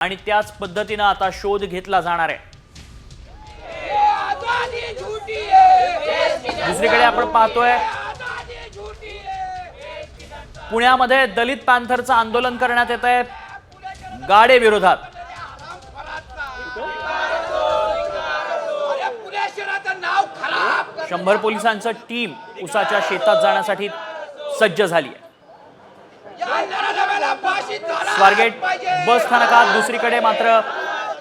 आणि त्याच पद्धतीने आता शोध घेतला जाणार आहे। दुसरीकडे आपण पाहतोय पुण्यामध्ये दलित पॅंथरचं आंदोलन करण्यात येत आहे गाडे विरोधात। शंभर पोलिसांचं टीम उसाच्या शेतात जाण्यासाठी सज्ज झाली आहे। स्वारगेट बस स्थानकात दुसरीकडे मात्र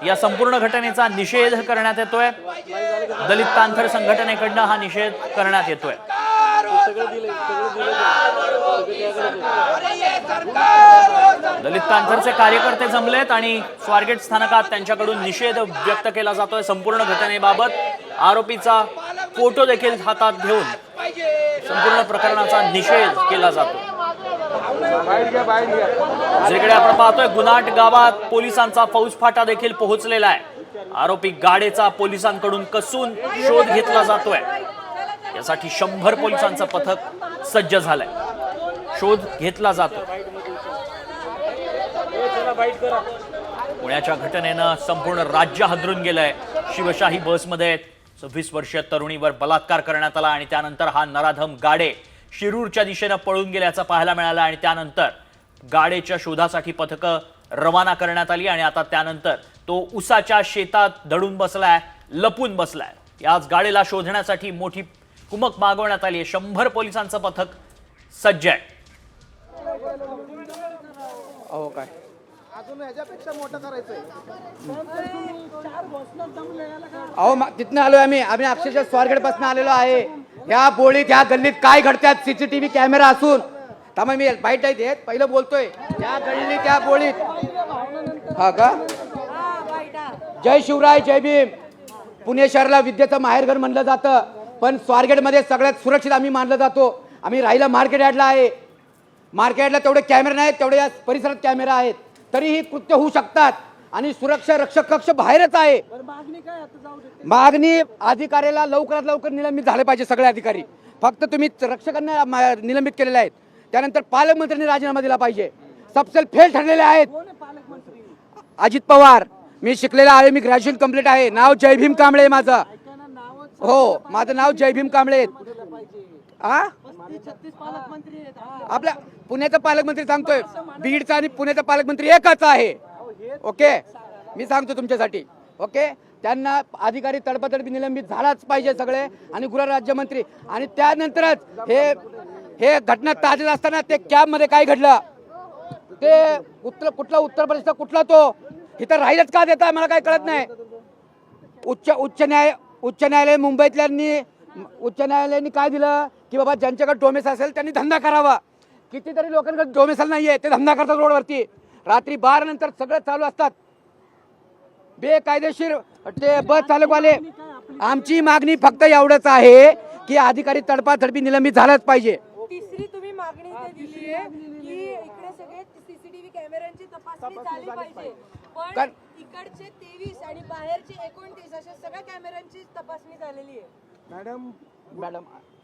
या संपूर्ण घटनेचा निषेध करण्यात येतोय। दलित पॅंथर संघटनेकडून हा निषेध करण्यात येतोय। दलित पॅंथरचे कार्यकर्ते जमलेत आणि स्वारगेट स्थानकात त्यांच्याकडून निषेध व्यक्त केला जातोय। संपूर्ण घटनेबाबत आरोपीचा फोटो देखील हातात घेऊन संपूर्ण प्रकरणाचा निषेध केला जातो। दुसरीकडे आपण पाहतोय गुनाट गावात पोलिसांचा फौजफाटा देखील पोहोचलेला आहे। आरोपी गाडेचा पोलिसांकडून कसून शोध घेतला जातोय। यासाठी 100 पोलिसांचं पथक सज्ज झालंय। शोध घेतला जातो। पुण्याच्या घटनेनं संपूर्ण राज्य हादरून गेलंय। शिवशाही बसमध्ये 26 वर्षीय तरुणीवर बलात्कार करण्यात आला आणि त्यानंतर हा नराधम गाडे शिरूरच्या दिशेने पळून गेल्याचं पाहायला मिळालं आणि त्यानंतर गाडेच्या शोधासाठी पथकं रवाना करण्यात आली आणि आता त्यानंतर तो उसाच्या शेतात दडून बसलाय, लपून बसलाय। याच गाडेला शोधण्यासाठी मोठी कुमक मागवण्यात आली आहे। 100 पोलिसांचं पथक सज्ज आहे। अहो काय अजून ह्याच्यापेक्षा मोठं करायचंय। अहो तिथनं आलोय आम्ही अक्षरशः स्वारगेट पासून आलेलो आहे। ह्या बोळीत ह्या गल्लीत काय घडतात सीसीटीव्ही कॅमेरा असून त्यामुळे मी बाईट आहे देत पहिलं बोलतोय त्या गल्लीत त्या बोळीत हा का जय शिवराय जय भीम। पुणे शहराला विद्येचं माहेरघर म्हणलं जातं पण स्वारगेटमध्ये सगळ्यात सुरक्षित आम्ही मानलं जातो। आम्ही राहिला मार्केट यार्डला आहे। मार्केट यार्डला तेवढे कॅमेरे नाहीत तेवढे या परिसरात कॅमेरा आहेत तरीही कृत्य होऊ शकतात आणि सुरक्षा रक्षक कक्ष बाहेरच आहे। मागणी अधिकाऱ्याला लवकरात लवकर निलंबित झाले पाहिजे सगळे अधिकारी। फक्त तुम्ही रक्षकांना निलंबित केलेले आहेत त्यानंतर पालकमंत्र्यांनी राजीनामा दिला पाहिजे। सबसेल फेल ठरलेले आहेत। अजित पवार मी शिकलेला आहे, मी ग्रॅज्युएशन कंप्लीट आहे। नाव जय भीम कांबळे माझं। हो माझं नाव जय भीम कांबळे। आपल्या पुण्याचा पालकमंत्री सांगतोय बीडचा आणि पुण्याचा पालकमंत्री एकच आहे। ओके मी सांगतो तुमच्यासाठी ओके त्यांना अधिकारी तडपतडपी निलंबित झालाच पाहिजे सगळे आणि गृह राज्यमंत्री आणि त्यानंतरच हे घटना ताजीत असताना ते कॅब मध्ये काय घडलं ते कुठला उत्तर प्रदेशचा कुठला तो इथं राहिलच का देता मला काही कळत नाही। उच्च न्यायालय मुंबईतल्यांनी उच्च न्यायालयाने काय दिलं की बाबा ज्यांच्याकडे डोमेसाईल असेल त्यांनी धंदा करावा। कितीतरी लोकांकडे डोमेसाईल नाहीये ते धंदा करतात रोडवरती रात्री 12 नंतर सगळं चालू असतात बेकायदेशीर ते बस चालकवाले। आमची मागणी फक्त एवढंच आहे की अधिकारी तडपातडपी निलंबित झालाच पाहिजे। तिसरी तुम्ही मागणी दिली आहे की इकडे सगळे सीसीटीव्ही कॅमेऱ्यांची तपासणी झाली पाहिजे पण इकडचे 23 आणि बाहेरचे 29 अशा सगळ्या कॅमेऱ्यांची तपासणी झालेली आहे। मॅडम